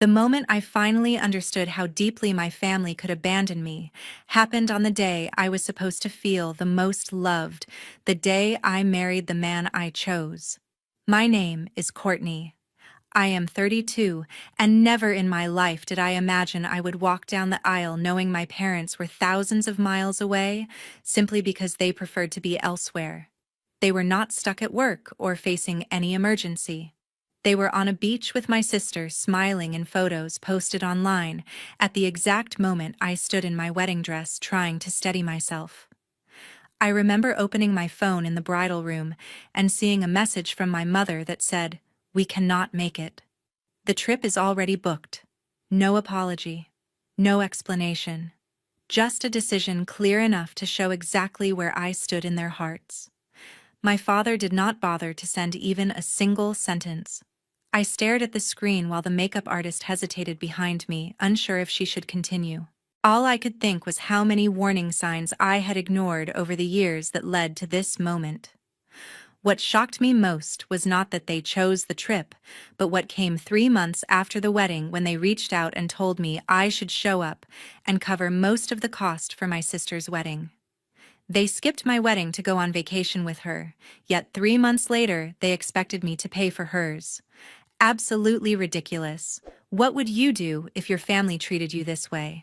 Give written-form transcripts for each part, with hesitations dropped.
The moment I finally understood how deeply my family could abandon me happened on the day I was supposed to feel the most loved, the day I married the man I chose. My name is Courtney. I am 32, and never in my life did I imagine I would walk down the aisle knowing my parents were thousands of miles away simply because they preferred to be elsewhere. They were not stuck at work or facing any emergency. They were on a beach with my sister, smiling in photos posted online at the exact moment I stood in my wedding dress trying to steady myself. I remember opening my phone in the bridal room and seeing a message from my mother that said, "We cannot make it. The trip is already booked." No apology. No explanation. Just a decision clear enough to show exactly where I stood in their hearts. My father did not bother to send even a single sentence. I stared at the screen while the makeup artist hesitated behind me, unsure if she should continue. All I could think was how many warning signs I had ignored over the years that led to this moment. What shocked me most was not that they chose the trip, but what came 3 months after the wedding when they reached out and told me I should show up and cover most of the cost for my sister's wedding. They skipped my wedding to go on vacation with her, yet 3 months later they expected me to pay for hers. Absolutely ridiculous. What would you do if your family treated you this way?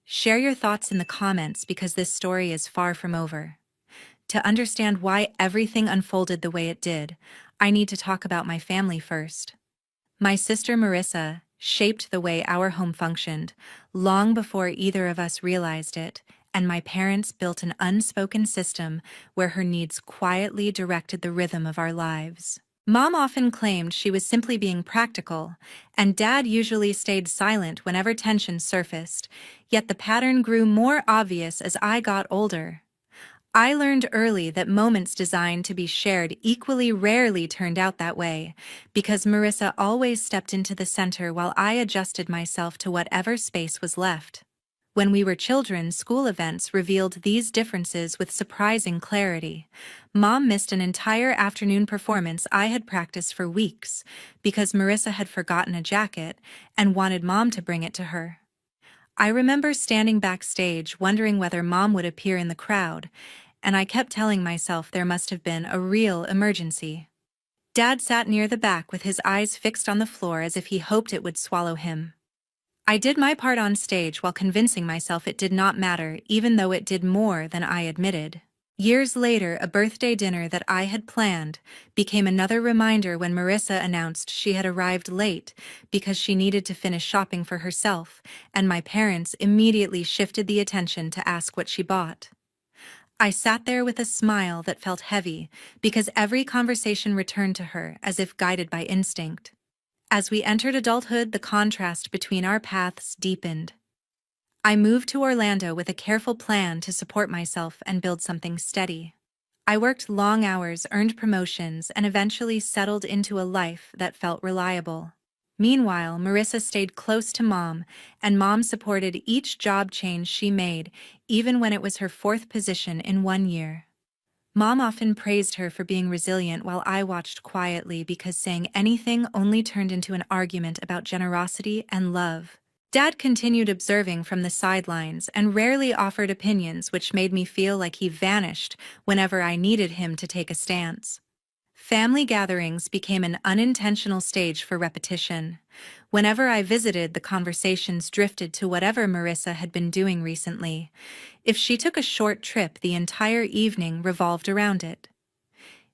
Share your thoughts in the comments because this story is far from over. To understand why everything unfolded the way it did, I need to talk about my family first. My sister Marissa shaped the way our home functioned, long before either of us realized it, and my parents built an unspoken system where her needs quietly directed the rhythm of our lives. Mom often claimed she was simply being practical, and Dad usually stayed silent whenever tension surfaced, yet the pattern grew more obvious as I got older. I learned early that moments designed to be shared equally rarely turned out that way, because Marissa always stepped into the center while I adjusted myself to whatever space was left. When we were children, school events revealed these differences with surprising clarity. Mom missed an entire afternoon performance I had practiced for weeks because Marissa had forgotten a jacket and wanted Mom to bring it to her. I remember standing backstage wondering whether Mom would appear in the crowd, and I kept telling myself there must have been a real emergency. Dad sat near the back with his eyes fixed on the floor as if he hoped it would swallow him. I did my part on stage while convincing myself it did not matter, even though it did more than I admitted. Years later, a birthday dinner that I had planned became another reminder when Marissa announced she had arrived late because she needed to finish shopping for herself, and my parents immediately shifted the attention to ask what she bought. I sat there with a smile that felt heavy because every conversation returned to her as if guided by instinct. As we entered adulthood, the contrast between our paths deepened. I moved to Orlando with a careful plan to support myself and build something steady. I worked long hours, earned promotions, and eventually settled into a life that felt reliable. Meanwhile, Marissa stayed close to Mom, and Mom supported each job change she made, even when it was her fourth position in 1 year. Mom often praised her for being resilient while I watched quietly because saying anything only turned into an argument about generosity and love. Dad continued observing from the sidelines and rarely offered opinions, which made me feel like he vanished whenever I needed him to take a stance. Family gatherings became an unintentional stage for repetition. Whenever I visited, the conversations drifted to whatever Marissa had been doing recently. If she took a short trip, the entire evening revolved around it.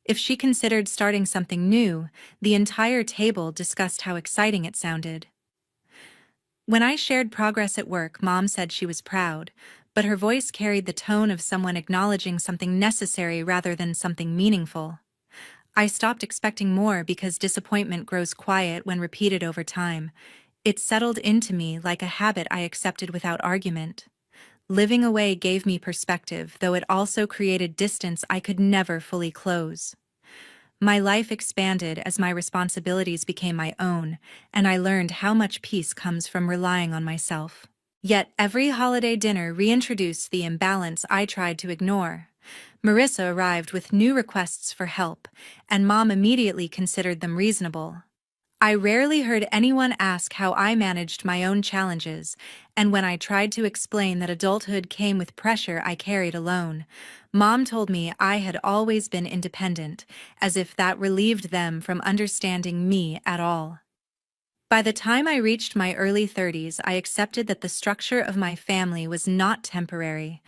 If she considered starting something new, the entire table discussed how exciting it sounded. When I shared progress at work, Mom said she was proud, but her voice carried the tone of someone acknowledging something necessary rather than something meaningful. I stopped expecting more because disappointment grows quiet when repeated over time. It settled into me like a habit I accepted without argument. Living away gave me perspective, though it also created distance I could never fully close. My life expanded as my responsibilities became my own, and I learned how much peace comes from relying on myself. Yet every holiday dinner reintroduced the imbalance I tried to ignore. Marissa arrived with new requests for help, and Mom immediately considered them reasonable. I rarely heard anyone ask how I managed my own challenges, and when I tried to explain that adulthood came with pressure I carried alone, Mom told me I had always been independent, as if that relieved them from understanding me at all. By the time I reached my early 30s, I accepted that the structure of my family was not temporary.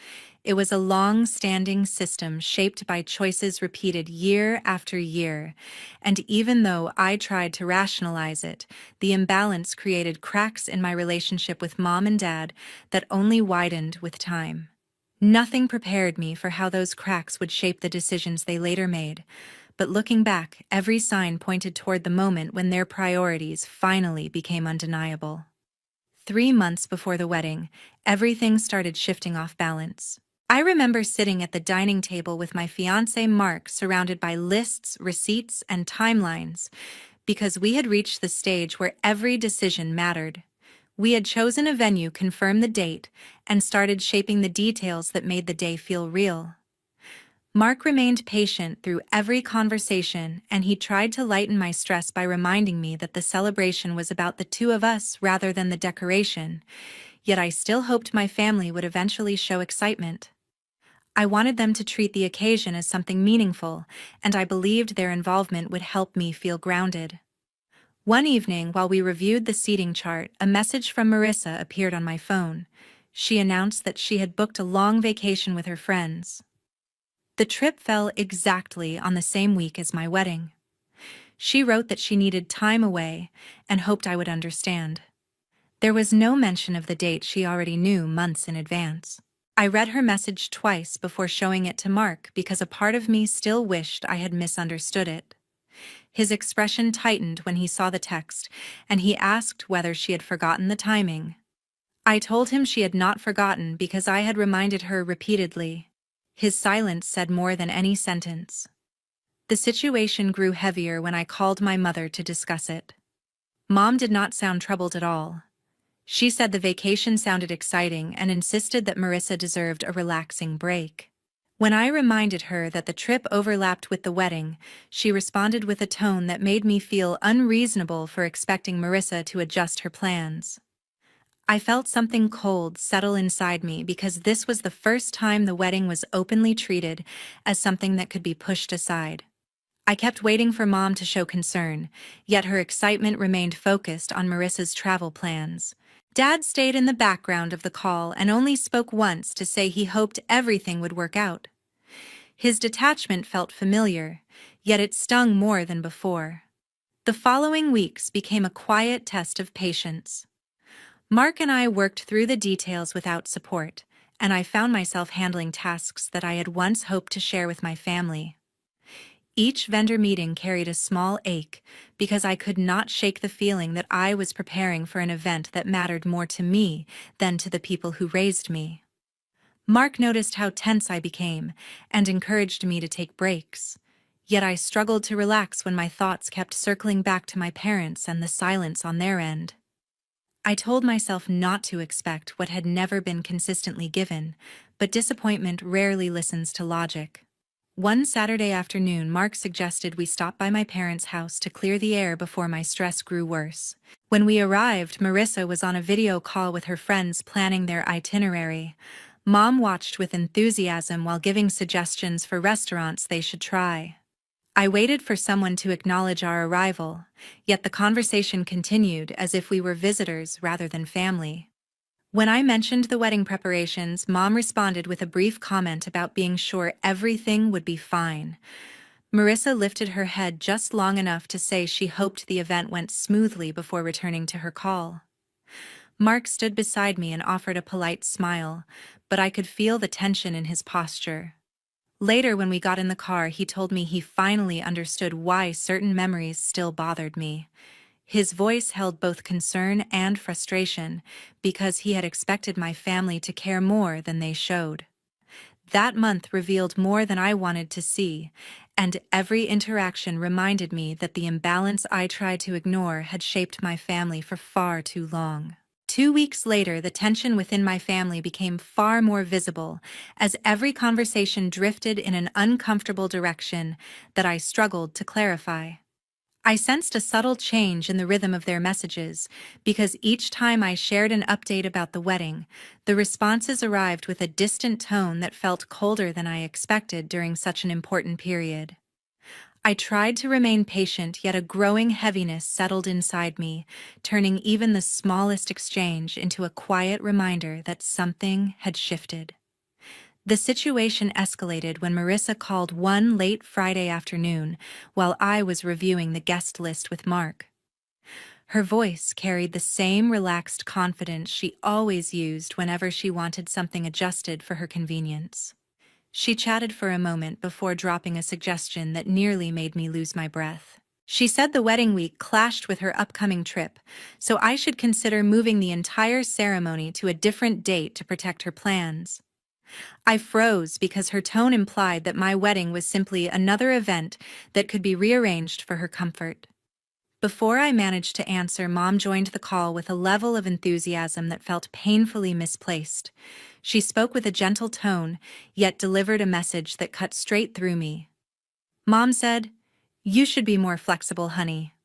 It was a long-standing system shaped by choices repeated year after year, and even though I tried to rationalize it, the imbalance created cracks in my relationship with Mom and Dad that only widened with time. Nothing prepared me for how those cracks would shape the decisions they later made, but looking back, every sign pointed toward the moment when their priorities finally became undeniable. 3 months before the wedding, everything started shifting off balance. I remember sitting at the dining table with my fiancé Mark, surrounded by lists, receipts, and timelines, because we had reached the stage where every decision mattered. We had chosen a venue, confirmed the date, and started shaping the details that made the day feel real. Mark remained patient through every conversation, and he tried to lighten my stress by reminding me that the celebration was about the two of us rather than the decoration, yet I still hoped my family would eventually show excitement. I wanted them to treat the occasion as something meaningful, and I believed their involvement would help me feel grounded. One evening, while we reviewed the seating chart, a message from Marissa appeared on my phone. She announced that she had booked a long vacation with her friends. The trip fell exactly on the same week as my wedding. She wrote that she needed time away and hoped I would understand. There was no mention of the date she already knew months in advance. I read her message twice before showing it to Mark because a part of me still wished I had misunderstood it. His expression tightened when he saw the text, and he asked whether she had forgotten the timing. I told him she had not forgotten because I had reminded her repeatedly. His silence said more than any sentence. The situation grew heavier when I called my mother to discuss it. Mom did not sound troubled at all. She said the vacation sounded exciting and insisted that Marissa deserved a relaxing break. When I reminded her that the trip overlapped with the wedding, she responded with a tone that made me feel unreasonable for expecting Marissa to adjust her plans. I felt something cold settle inside me because this was the first time the wedding was openly treated as something that could be pushed aside. I kept waiting for Mom to show concern, yet her excitement remained focused on Marissa's travel plans. Dad stayed in the background of the call and only spoke once to say he hoped everything would work out. His detachment felt familiar, yet it stung more than before. The following weeks became a quiet test of patience. Mark and I worked through the details without support, and I found myself handling tasks that I had once hoped to share with my family. Each vendor meeting carried a small ache because I could not shake the feeling that I was preparing for an event that mattered more to me than to the people who raised me. Mark noticed how tense I became and encouraged me to take breaks, yet I struggled to relax when my thoughts kept circling back to my parents and the silence on their end. I told myself not to expect what had never been consistently given, but disappointment rarely listens to logic. One Saturday afternoon, Mark suggested we stop by my parents' house to clear the air before my stress grew worse. When we arrived, Marissa was on a video call with her friends planning their itinerary. Mom watched with enthusiasm while giving suggestions for restaurants they should try. I waited for someone to acknowledge our arrival, yet the conversation continued as if we were visitors rather than family. When I mentioned the wedding preparations, Mom responded with a brief comment about being sure everything would be fine. Marissa lifted her head just long enough to say she hoped the event went smoothly before returning to her call. Mark stood beside me and offered a polite smile, but I could feel the tension in his posture. Later, when we got in the car, he told me he finally understood why certain memories still bothered me. His voice held both concern and frustration because he had expected my family to care more than they showed. That month revealed more than I wanted to see, and every interaction reminded me that the imbalance I tried to ignore had shaped my family for far too long. 2 weeks later, the tension within my family became far more visible as every conversation drifted in an uncomfortable direction that I struggled to clarify. I sensed a subtle change in the rhythm of their messages, because each time I shared an update about the wedding, the responses arrived with a distant tone that felt colder than I expected during such an important period. I tried to remain patient, yet a growing heaviness settled inside me, turning even the smallest exchange into a quiet reminder that something had shifted. The situation escalated when Marissa called one late Friday afternoon while I was reviewing the guest list with Mark. Her voice carried the same relaxed confidence she always used whenever she wanted something adjusted for her convenience. She chatted for a moment before dropping a suggestion that nearly made me lose my breath. She said the wedding week clashed with her upcoming trip, so I should consider moving the entire ceremony to a different date to protect her plans. I froze because her tone implied that my wedding was simply another event that could be rearranged for her comfort. Before I managed to answer, Mom joined the call with a level of enthusiasm that felt painfully misplaced. She spoke with a gentle tone, yet delivered a message that cut straight through me. Mom said, "You should be more flexible, honey."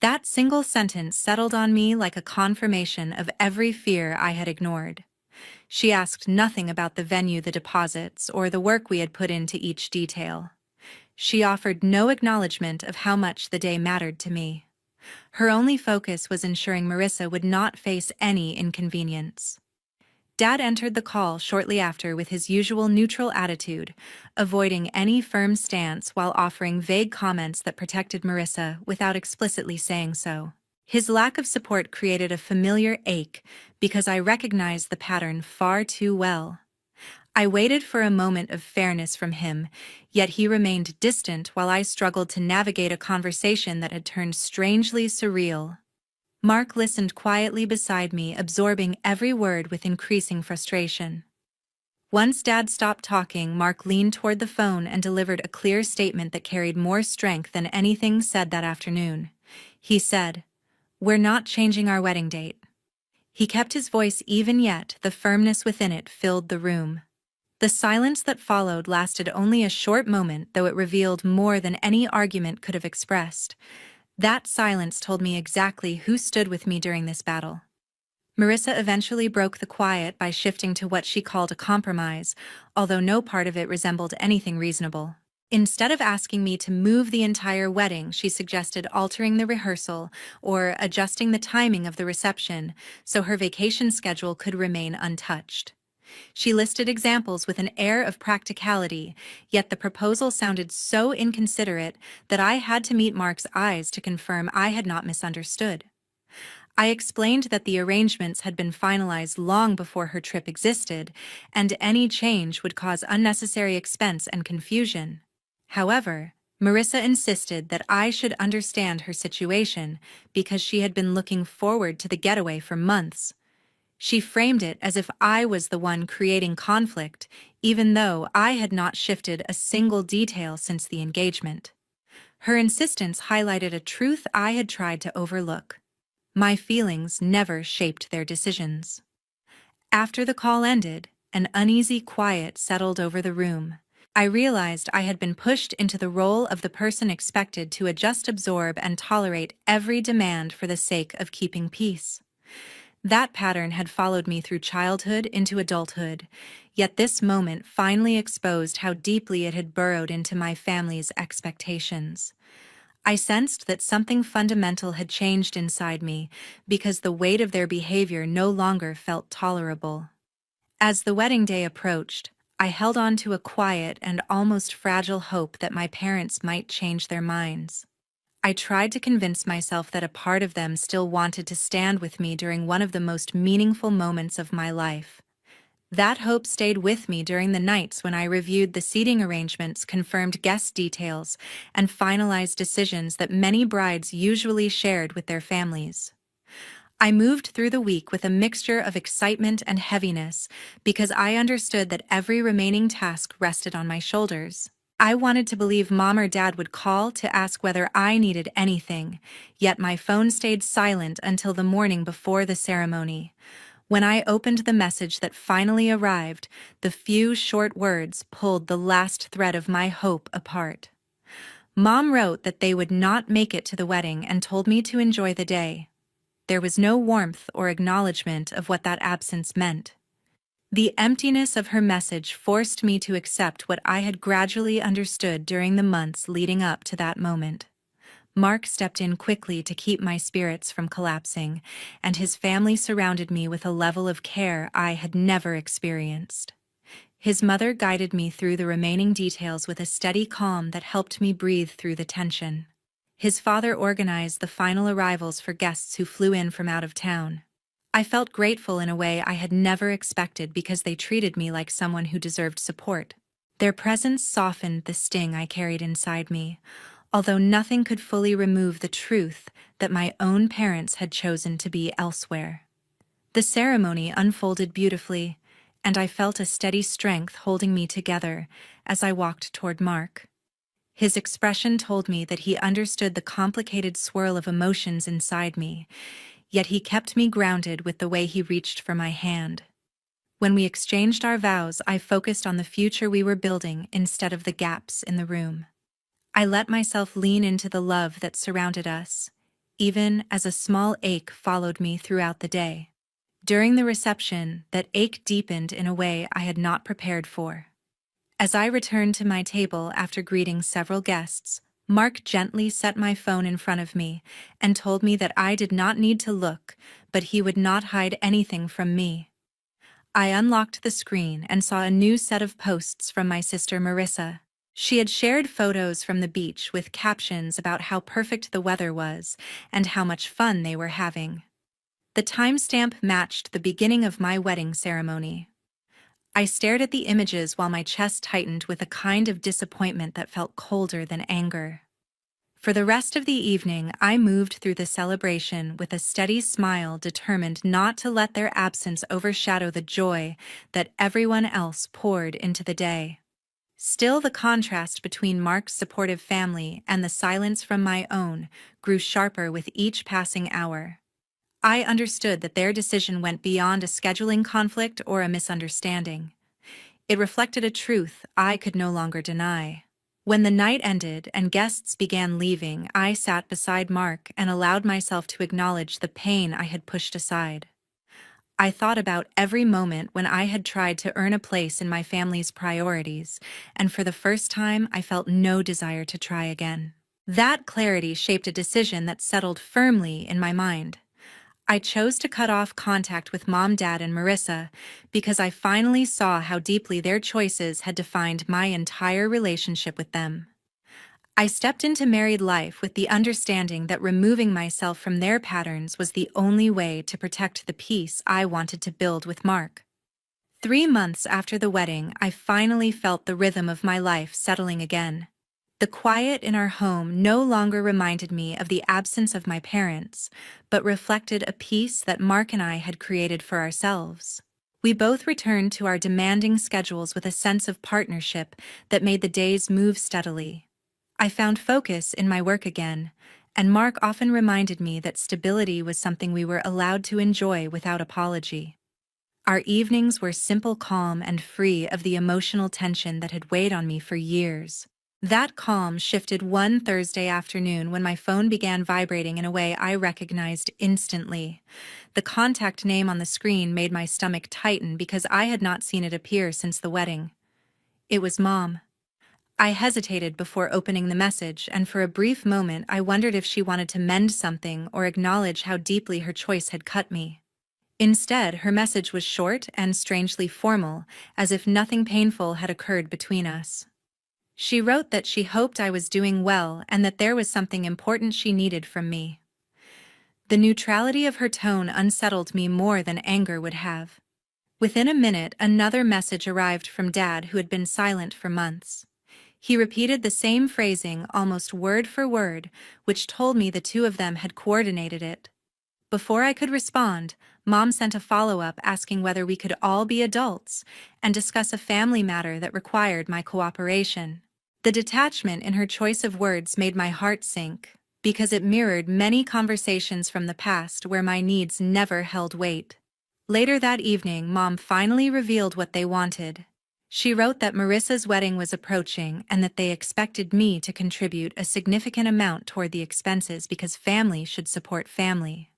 That single sentence settled on me like a confirmation of every fear I had ignored. She asked nothing about the venue, the deposits, or the work we had put into each detail. She offered no acknowledgement of how much the day mattered to me. Her only focus was ensuring Marissa would not face any inconvenience. Dad entered the call shortly after with his usual neutral attitude, avoiding any firm stance while offering vague comments that protected Marissa without explicitly saying so. His lack of support created a familiar ache because I recognized the pattern far too well. I waited for a moment of fairness from him, yet he remained distant while I struggled to navigate a conversation that had turned strangely surreal. Mark listened quietly beside me, absorbing every word with increasing frustration. Once Dad stopped talking, Mark leaned toward the phone and delivered a clear statement that carried more strength than anything said that afternoon. He said, "We're not changing our wedding date." He kept his voice even, yet the firmness within it filled the room. The silence that followed lasted only a short moment, though it revealed more than any argument could have expressed. That silence told me exactly who stood with me during this battle. Marissa eventually broke the quiet by shifting to what she called a compromise, although no part of it resembled anything reasonable. Instead of asking me to move the entire wedding, she suggested altering the rehearsal or adjusting the timing of the reception so her vacation schedule could remain untouched. She listed examples with an air of practicality, yet the proposal sounded so inconsiderate that I had to meet Mark's eyes to confirm I had not misunderstood. I explained that the arrangements had been finalized long before her trip existed, and any change would cause unnecessary expense and confusion. However, Marissa insisted that I should understand her situation because she had been looking forward to the getaway for months. She framed it as if I was the one creating conflict, even though I had not shifted a single detail since the engagement. Her insistence highlighted a truth I had tried to overlook. My feelings never shaped their decisions. After the call ended, an uneasy quiet settled over the room. I realized I had been pushed into the role of the person expected to adjust, absorb, and tolerate every demand for the sake of keeping peace. That pattern had followed me through childhood into adulthood, yet this moment finally exposed how deeply it had burrowed into my family's expectations. I sensed that something fundamental had changed inside me because the weight of their behavior no longer felt tolerable. As the wedding day approached, I held on to a quiet and almost fragile hope that my parents might change their minds. I tried to convince myself that a part of them still wanted to stand with me during one of the most meaningful moments of my life. That hope stayed with me during the nights when I reviewed the seating arrangements, confirmed guest details, and finalized decisions that many brides usually shared with their families. I moved through the week with a mixture of excitement and heaviness because I understood that every remaining task rested on my shoulders. I wanted to believe Mom or Dad would call to ask whether I needed anything, yet my phone stayed silent until the morning before the ceremony. When I opened the message that finally arrived, the few short words pulled the last thread of my hope apart. Mom wrote that they would not make it to the wedding and told me to enjoy the day. There was no warmth or acknowledgement of what that absence meant. The emptiness of her message forced me to accept what I had gradually understood during the months leading up to that moment. Mark stepped in quickly to keep my spirits from collapsing, and his family surrounded me with a level of care I had never experienced. His mother guided me through the remaining details with a steady calm that helped me breathe through the tension. His father organized the final arrivals for guests who flew in from out of town. I felt grateful in a way I had never expected because they treated me like someone who deserved support. Their presence softened the sting I carried inside me, although nothing could fully remove the truth that my own parents had chosen to be elsewhere. The ceremony unfolded beautifully, and I felt a steady strength holding me together as I walked toward Mark. His expression told me that he understood the complicated swirl of emotions inside me, yet he kept me grounded with the way he reached for my hand. When we exchanged our vows, I focused on the future we were building instead of the gaps in the room. I let myself lean into the love that surrounded us, even as a small ache followed me throughout the day. During the reception, that ache deepened in a way I had not prepared for. As I returned to my table after greeting several guests, Mark gently set my phone in front of me and told me that I did not need to look, but he would not hide anything from me. I unlocked the screen and saw a new set of posts from my sister Marissa. She had shared photos from the beach with captions about how perfect the weather was and how much fun they were having. The timestamp matched the beginning of my wedding ceremony. I stared at the images while my chest tightened with a kind of disappointment that felt colder than anger. For the rest of the evening, I moved through the celebration with a steady smile, determined not to let their absence overshadow the joy that everyone else poured into the day. Still, the contrast between Mark's supportive family and the silence from my own grew sharper with each passing hour. I understood that their decision went beyond a scheduling conflict or a misunderstanding. It reflected a truth I could no longer deny. When the night ended and guests began leaving, I sat beside Mark and allowed myself to acknowledge the pain I had pushed aside. I thought about every moment when I had tried to earn a place in my family's priorities, and for the first time I felt no desire to try again. That clarity shaped a decision that settled firmly in my mind. I chose to cut off contact with Mom, Dad, and Marissa because I finally saw how deeply their choices had defined my entire relationship with them. I stepped into married life with the understanding that removing myself from their patterns was the only way to protect the peace I wanted to build with Mark. 3 months after the wedding, I finally felt the rhythm of my life settling again. The quiet in our home no longer reminded me of the absence of my parents, but reflected a peace that Mark and I had created for ourselves. We both returned to our demanding schedules with a sense of partnership that made the days move steadily. I found focus in my work again, and Mark often reminded me that stability was something we were allowed to enjoy without apology. Our evenings were simple, calm, and free of the emotional tension that had weighed on me for years. That calm shifted one Thursday afternoon when my phone began vibrating in a way I recognized instantly. The contact name on the screen made my stomach tighten because I had not seen it appear since the wedding. It was Mom. I hesitated before opening the message, and for a brief moment I wondered if she wanted to mend something or acknowledge how deeply her choice had cut me. Instead, her message was short and strangely formal, as if nothing painful had occurred between us. She wrote that she hoped I was doing well and that there was something important she needed from me. The neutrality of her tone unsettled me more than anger would have. Within a minute, another message arrived from Dad, who had been silent for months. He repeated the same phrasing almost word for word, which told me the two of them had coordinated it. Before I could respond, Mom sent a follow-up asking whether we could all be adults and discuss a family matter that required my cooperation. The detachment in her choice of words made my heart sink, because it mirrored many conversations from the past where my needs never held weight. Later that evening, Mom finally revealed what they wanted. She wrote that Marissa's wedding was approaching and that they expected me to contribute a significant amount toward the expenses because family should support family.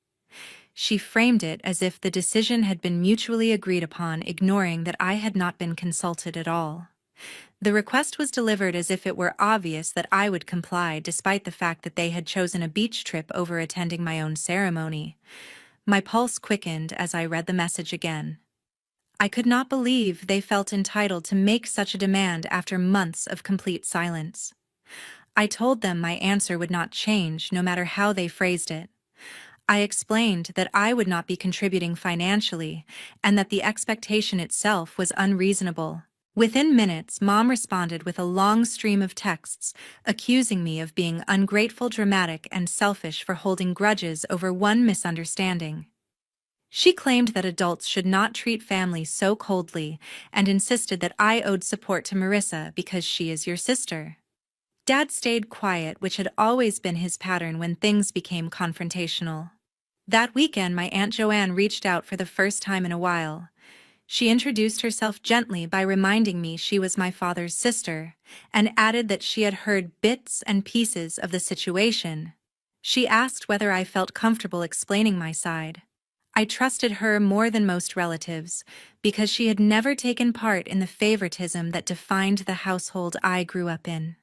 She framed it as if the decision had been mutually agreed upon, ignoring that I had not been consulted at all. The request was delivered as if it were obvious that I would comply, despite the fact that they had chosen a beach trip over attending my own ceremony. My pulse quickened as I read the message again. I could not believe they felt entitled to make such a demand after months of complete silence. I told them my answer would not change no matter how they phrased it. I explained that I would not be contributing financially and that the expectation itself was unreasonable. Within minutes, Mom responded with a long stream of texts, accusing me of being ungrateful, dramatic, and selfish for holding grudges over one misunderstanding. She claimed that adults should not treat family so coldly and insisted that I owed support to Marissa because she is your sister. Dad stayed quiet, which had always been his pattern when things became confrontational. That weekend, my Aunt Joanne reached out for the first time in a while. She introduced herself gently by reminding me she was my father's sister, and added that she had heard bits and pieces of the situation. She asked whether I felt comfortable explaining my side. I trusted her more than most relatives, because she had never taken part in the favoritism that defined the household I grew up in.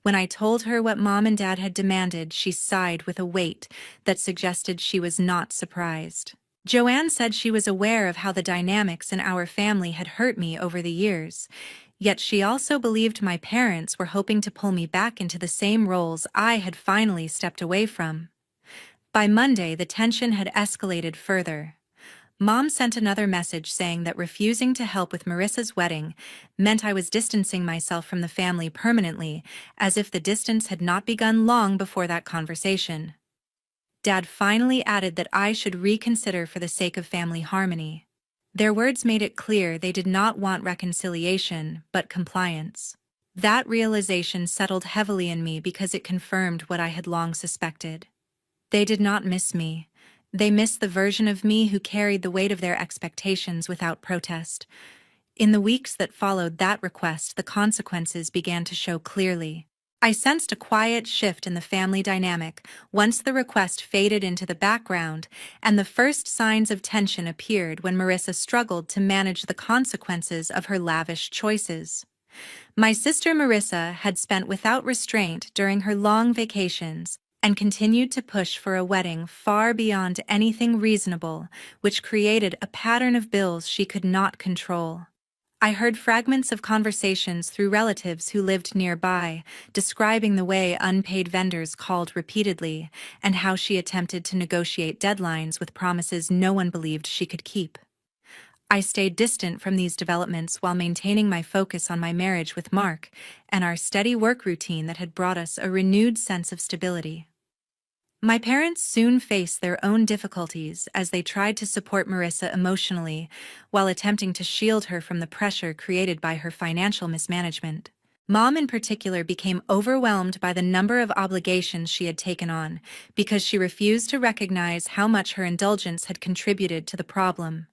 When I told her what Mom and Dad had demanded, she sighed with a weight that suggested she was not surprised. Joanne said she was aware of how the dynamics in our family had hurt me over the years, yet she also believed my parents were hoping to pull me back into the same roles I had finally stepped away from. By Monday, the tension had escalated further. Mom sent another message saying that refusing to help with Marissa's wedding meant I was distancing myself from the family permanently, as if the distance had not begun long before that conversation. Dad finally added that I should reconsider for the sake of family harmony. Their words made it clear they did not want reconciliation, but compliance. That realization settled heavily in me because it confirmed what I had long suspected. They did not miss me. They missed the version of me who carried the weight of their expectations without protest. In the weeks that followed that request, the consequences began to show clearly. I sensed a quiet shift in the family dynamic once the request faded into the background, and the first signs of tension appeared when Marissa struggled to manage the consequences of her lavish choices. My sister Marissa had spent without restraint during her long vacations and continued to push for a wedding far beyond anything reasonable, which created a pattern of bills she could not control. I heard fragments of conversations through relatives who lived nearby, describing the way unpaid vendors called repeatedly and how she attempted to negotiate deadlines with promises no one believed she could keep. I stayed distant from these developments while maintaining my focus on my marriage with Mark and our steady work routine that had brought us a renewed sense of stability. My parents soon faced their own difficulties as they tried to support Marissa emotionally while attempting to shield her from the pressure created by her financial mismanagement. Mom in particular became overwhelmed by the number of obligations she had taken on because she refused to recognize how much her indulgence had contributed to the problem.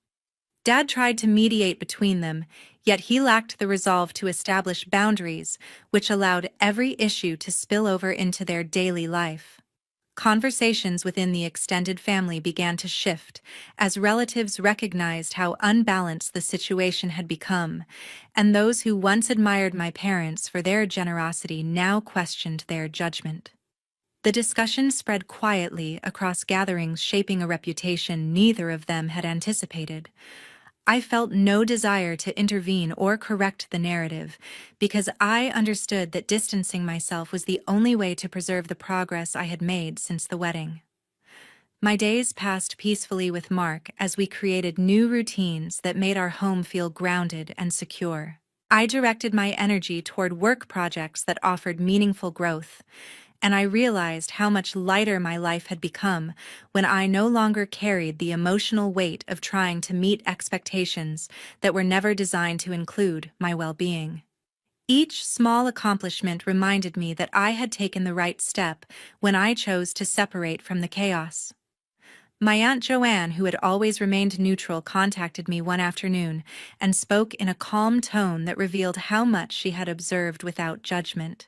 Dad tried to mediate between them, yet he lacked the resolve to establish boundaries, which allowed every issue to spill over into their daily life. Conversations within the extended family began to shift as relatives recognized how unbalanced the situation had become, and those who once admired my parents for their generosity now questioned their judgment. The discussion spread quietly across gatherings, shaping a reputation neither of them had anticipated. I felt no desire to intervene or correct the narrative, because I understood that distancing myself was the only way to preserve the progress I had made since the wedding. My days passed peacefully with Mark as we created new routines that made our home feel grounded and secure. I directed my energy toward work projects that offered meaningful growth, and I realized how much lighter my life had become when I no longer carried the emotional weight of trying to meet expectations that were never designed to include my well-being. Each small accomplishment reminded me that I had taken the right step when I chose to separate from the chaos. My Aunt Joanne, who had always remained neutral, contacted me one afternoon and spoke in a calm tone that revealed how much she had observed without judgment.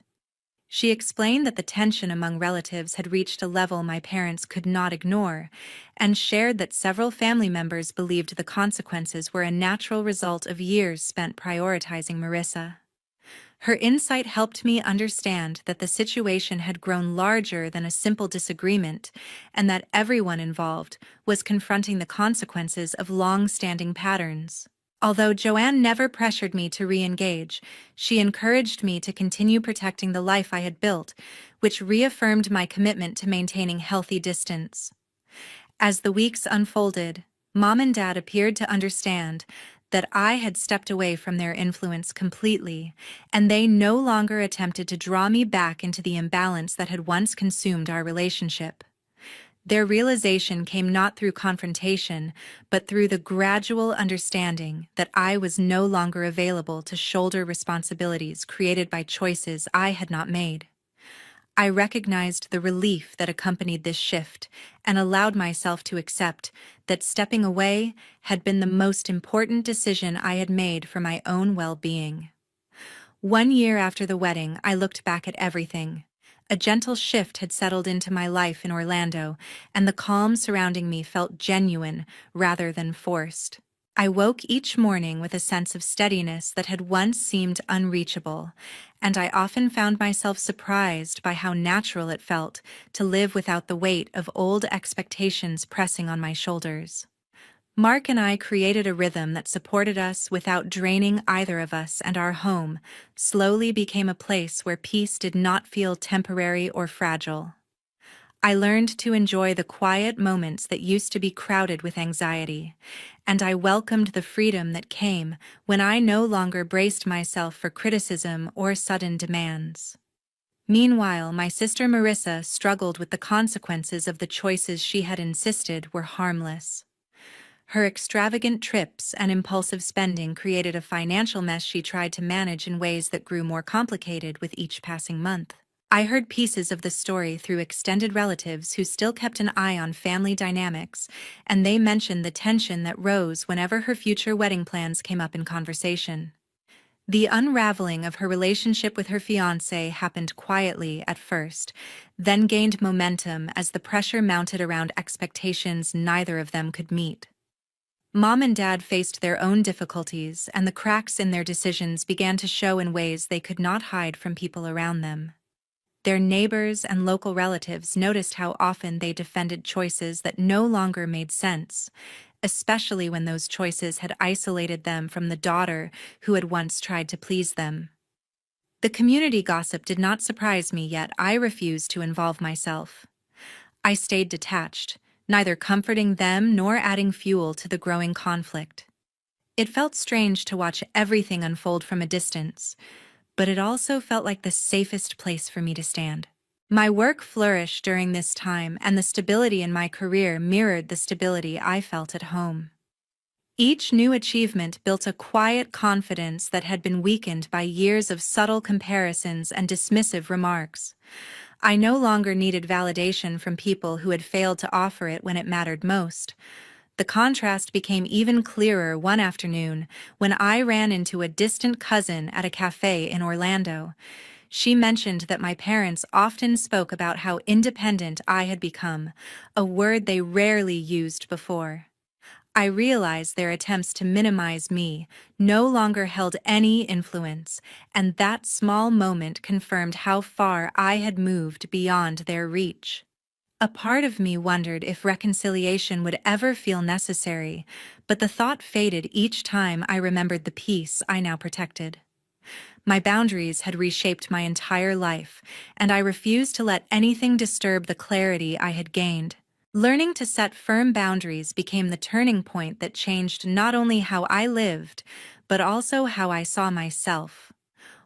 She explained that the tension among relatives had reached a level my parents could not ignore, and shared that several family members believed the consequences were a natural result of years spent prioritizing Marissa. Her insight helped me understand that the situation had grown larger than a simple disagreement, and that everyone involved was confronting the consequences of long-standing patterns. Although Joanne never pressured me to re-engage, she encouraged me to continue protecting the life I had built, which reaffirmed my commitment to maintaining healthy distance. As the weeks unfolded, Mom and Dad appeared to understand that I had stepped away from their influence completely, and they no longer attempted to draw me back into the imbalance that had once consumed our relationship. Their realization came not through confrontation, but through the gradual understanding that I was no longer available to shoulder responsibilities created by choices I had not made. I recognized the relief that accompanied this shift and allowed myself to accept that stepping away had been the most important decision I had made for my own well-being. 1 year after the wedding, I looked back at everything. A gentle shift had settled into my life in Orlando, and the calm surrounding me felt genuine rather than forced. I woke each morning with a sense of steadiness that had once seemed unreachable, and I often found myself surprised by how natural it felt to live without the weight of old expectations pressing on my shoulders. Mark and I created a rhythm that supported us without draining either of us, and our home slowly became a place where peace did not feel temporary or fragile. I learned to enjoy the quiet moments that used to be crowded with anxiety, and I welcomed the freedom that came when I no longer braced myself for criticism or sudden demands. Meanwhile, my sister Marissa struggled with the consequences of the choices she had insisted were harmless. Her extravagant trips and impulsive spending created a financial mess she tried to manage in ways that grew more complicated with each passing month. I heard pieces of the story through extended relatives who still kept an eye on family dynamics, and they mentioned the tension that rose whenever her future wedding plans came up in conversation. The unraveling of her relationship with her fiancé happened quietly at first, then gained momentum as the pressure mounted around expectations neither of them could meet. Mom and Dad faced their own difficulties, and the cracks in their decisions began to show in ways they could not hide from people around them. Their neighbors and local relatives noticed how often they defended choices that no longer made sense, especially when those choices had isolated them from the daughter who had once tried to please them. The community gossip did not surprise me, yet I refused to involve myself. I stayed detached, neither comforting them nor adding fuel to the growing conflict. It felt strange to watch everything unfold from a distance, but it also felt like the safest place for me to stand. My work flourished during this time, and the stability in my career mirrored the stability I felt at home. Each new achievement built a quiet confidence that had been weakened by years of subtle comparisons and dismissive remarks. I no longer needed validation from people who had failed to offer it when it mattered most. The contrast became even clearer one afternoon when I ran into a distant cousin at a cafe in Orlando. She mentioned that my parents often spoke about how independent I had become, a word they rarely used before. I realized their attempts to minimize me no longer held any influence, and that small moment confirmed how far I had moved beyond their reach. A part of me wondered if reconciliation would ever feel necessary, but the thought faded each time I remembered the peace I now protected. My boundaries had reshaped my entire life, and I refused to let anything disturb the clarity I had gained. Learning to set firm boundaries became the turning point that changed not only how I lived, but also how I saw myself.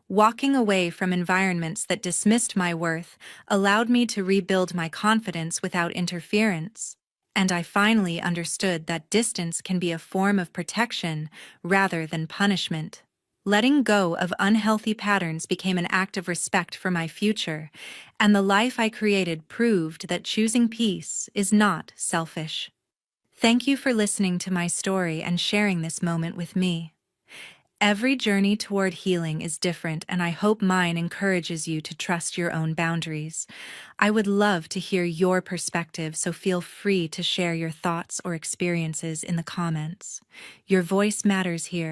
Walking away from environments that dismissed my worth allowed me to rebuild my confidence without interference, and I finally understood that distance can be a form of protection rather than punishment. Letting go of unhealthy patterns became an act of respect for my future, and the life I created proved that choosing peace is not selfish. Thank you for listening to my story and sharing this moment with me. Every journey toward healing is different, and I hope mine encourages you to trust your own boundaries. I would love to hear your perspective, so feel free to share your thoughts or experiences in the comments. Your voice matters here.